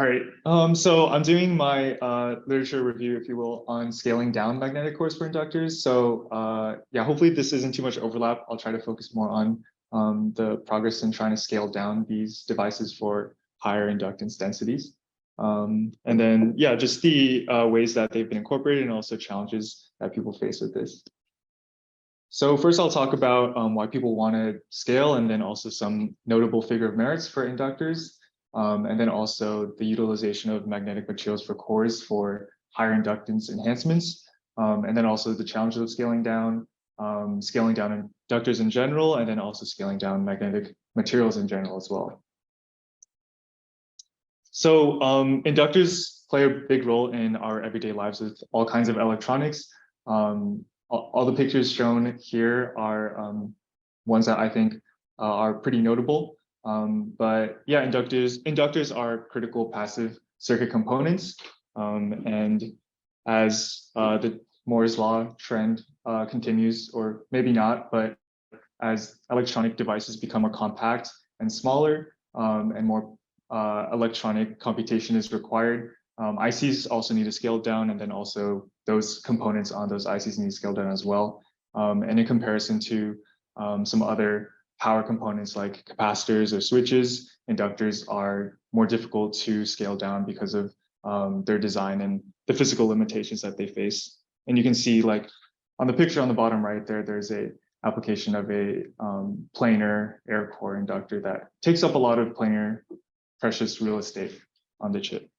All right, so I'm doing my literature review, if you will, on scaling down magnetic cores for inductors. So yeah, hopefully this isn't too much overlap. I'll try to focus more on the progress in trying to scale down these devices for higher inductance densities. And then, yeah, just the ways that they've been incorporated and also challenges that people face with this. So first I'll talk about why people want to scale, and then also some notable figure of merits for inductors. And then also the utilization of magnetic materials for cores for higher inductance enhancements. And then also the challenges of scaling down inductors in general, and then also scaling down magnetic materials in general as well. So inductors play a big role in our everyday lives with all kinds of electronics. All the pictures shown here are ones that I think are pretty notable. But yeah, inductors are critical passive circuit components. And as the Moore's law trend continues, or maybe not, but as electronic devices become more compact and smaller, and more electronic computation is required, ICs also need to scale down, and then also those components on those ICs need to scale down as well. And in comparison to some other power components like capacitors or switches, inductors are more difficult to scale down because of their design and the physical limitations that they face. And you can see, like on the picture on the bottom right there, there's a application of a planar air core inductor that takes up a lot of planar precious real estate on the chip.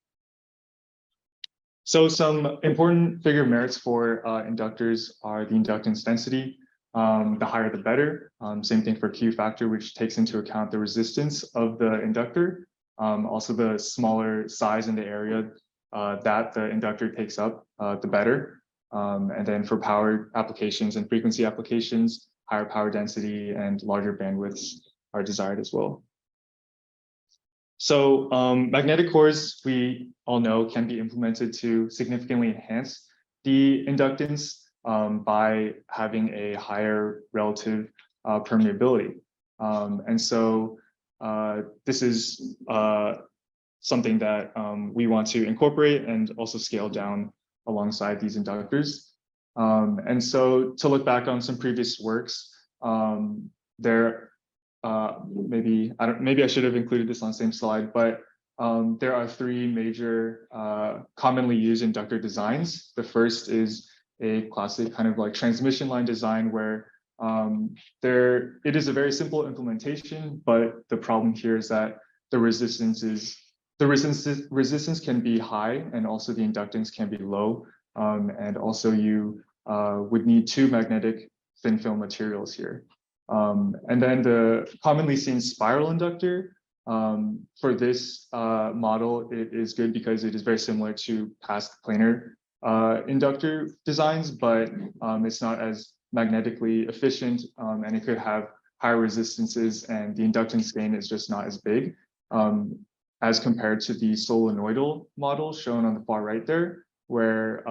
So some important figure merits for inductors are the inductance density. The higher the better. Same thing for Q factor, which takes into account the resistance of the inductor. Also the smaller size in the area that the inductor takes up, the better. And then for power applications and frequency applications, higher power density and larger bandwidths are desired as well. So magnetic cores, we all know, can be implemented to significantly enhance the inductance by having a higher relative permeability. And so this is something that we want to incorporate and also scale down alongside these inductors. And so to look back on some previous works, maybe I should have included this on the same slide, but there are three major commonly used inductor designs. The first is a classic kind of like transmission line design where it is a very simple implementation, but the problem here is that the resistance can be high, and also the inductance can be low, and also you would need two magnetic thin film materials here. And then the commonly seen spiral inductor, for this model, it is good because it is very similar to past planar inductor designs, but it's not as magnetically efficient, and it could have higher resistances, and the inductance gain is just not as big as compared to the solenoidal model shown on the far right there, where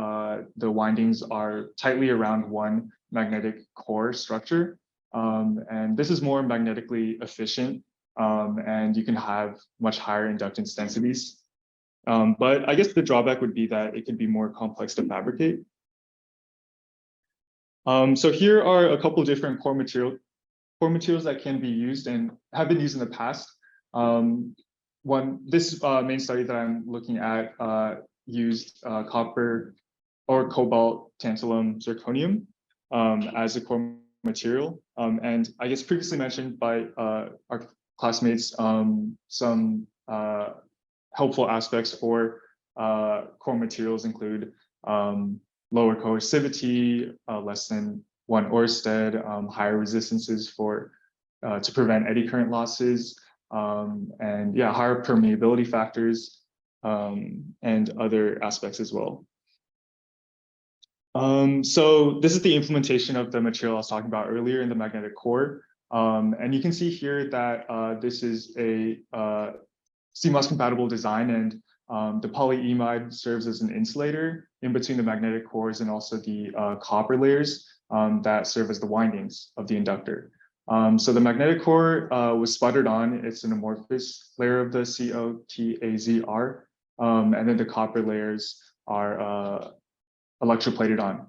the windings are tightly around one magnetic core structure. And this is more magnetically efficient, and you can have much higher inductance densities. But I guess the drawback would be that it could be more complex to fabricate. So here are a couple of different core materials that can be used and have been used in the past. This main study that I'm looking at used copper or cobalt, tantalum, zirconium as a core material. And I guess previously mentioned by our classmates, some helpful aspects for core materials include lower coercivity, less than 1 Oersted, higher resistances to prevent eddy current losses, and yeah, higher permeability factors, and other aspects as well. So this is the implementation of the material I was talking about earlier in the magnetic core. And you can see here that this is a CMOS compatible design, and the polyimide serves as an insulator in between the magnetic cores and also the copper layers that serve as the windings of the inductor. So the magnetic core was sputtered on. It's an amorphous layer of the COTAZR and then the copper layers are electroplated on.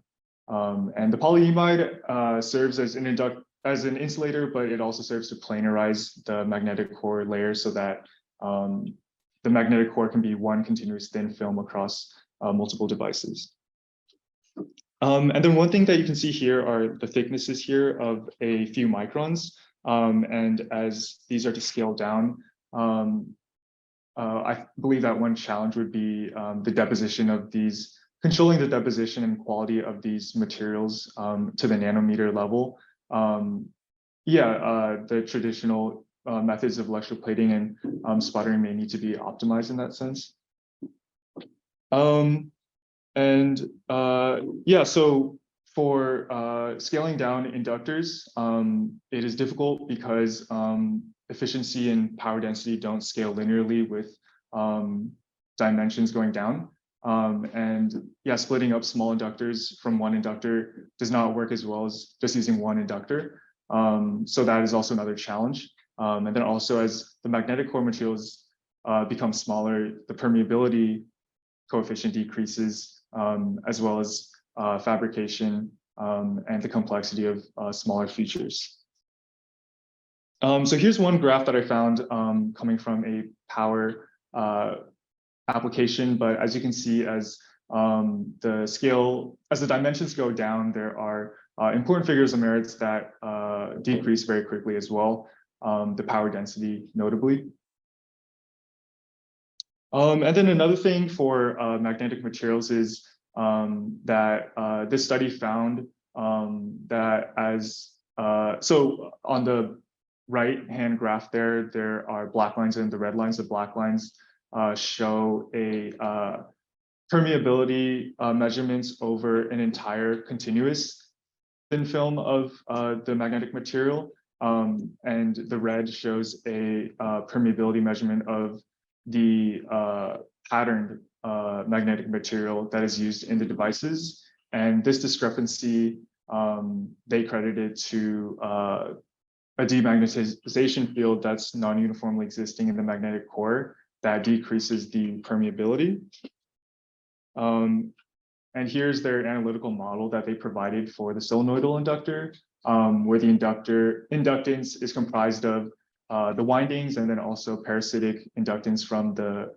And the polyimide serves as an insulator, but it also serves to planarize the magnetic core layer so that the magnetic core can be one continuous thin film across multiple devices. And then one thing that you can see here are the thicknesses here of a few microns. And as these are to scale down, I believe that one challenge would be the deposition of these, controlling the deposition and quality of these materials to the nanometer level. The traditional methods of electroplating and sputtering may need to be optimized in that sense. So for scaling down inductors, it is difficult because efficiency and power density don't scale linearly with dimensions going down. Splitting up small inductors from one inductor does not work as well as just using one inductor. So that is also another challenge. And then also as the magnetic core materials become smaller, the permeability coefficient decreases, as well as fabrication and the complexity of smaller features. So here's one graph that I found coming from a power application, but as you can see, as the dimensions go down, there are important figures of merits that decrease very quickly as well, the power density notably. And then another thing for magnetic materials is that this study found that so on the right-hand graph there are black lines and the red lines. The black lines show a permeability measurements over an entire continuous thin film of the magnetic material, and the red shows a permeability measurement of the patterned magnetic material that is used in the devices. And this discrepancy they credited to a demagnetization field that's non-uniformly existing in the magnetic core that decreases the permeability. And here's their analytical model that they provided for the solenoidal inductor, where the inductance is comprised of the windings and then also parasitic inductance from the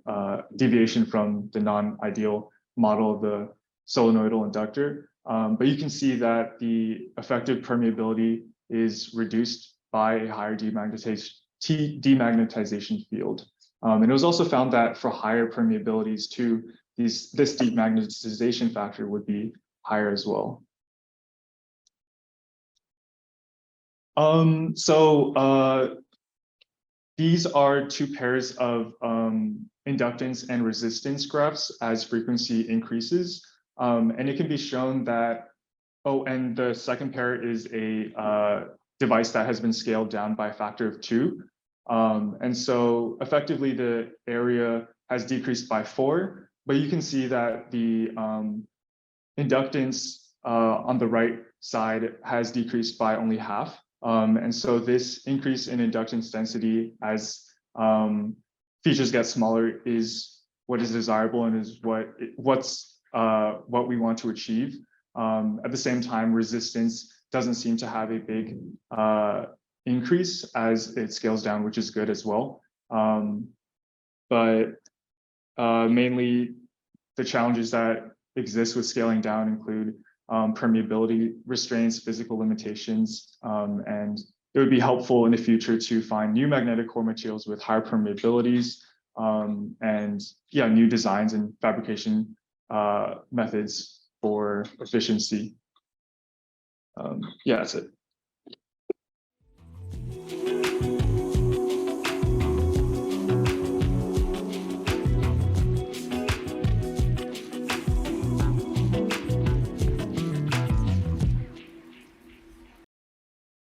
deviation from the non-ideal model of the solenoidal inductor. But you can see that the effective permeability is reduced by a higher demagnetization field. And it was also found that for higher permeabilities too, this demagnetization factor would be higher as well. These are two pairs of inductance and resistance graphs as frequency increases. And it can be shown that, and the second pair is a device that has been scaled down by a factor of 2. And so effectively the area has decreased by 4, but you can see that the inductance on the right side has decreased by only half. And so this increase in inductance density as features get smaller is what is desirable and is what we want to achieve. At the same time, resistance doesn't seem to have a big increase as it scales down, which is good as well. But mainly the challenges that exist with scaling down include permeability restraints, physical limitations, and it would be helpful in the future to find new magnetic core materials with higher permeabilities and new designs and fabrication methods for efficiency. That's it.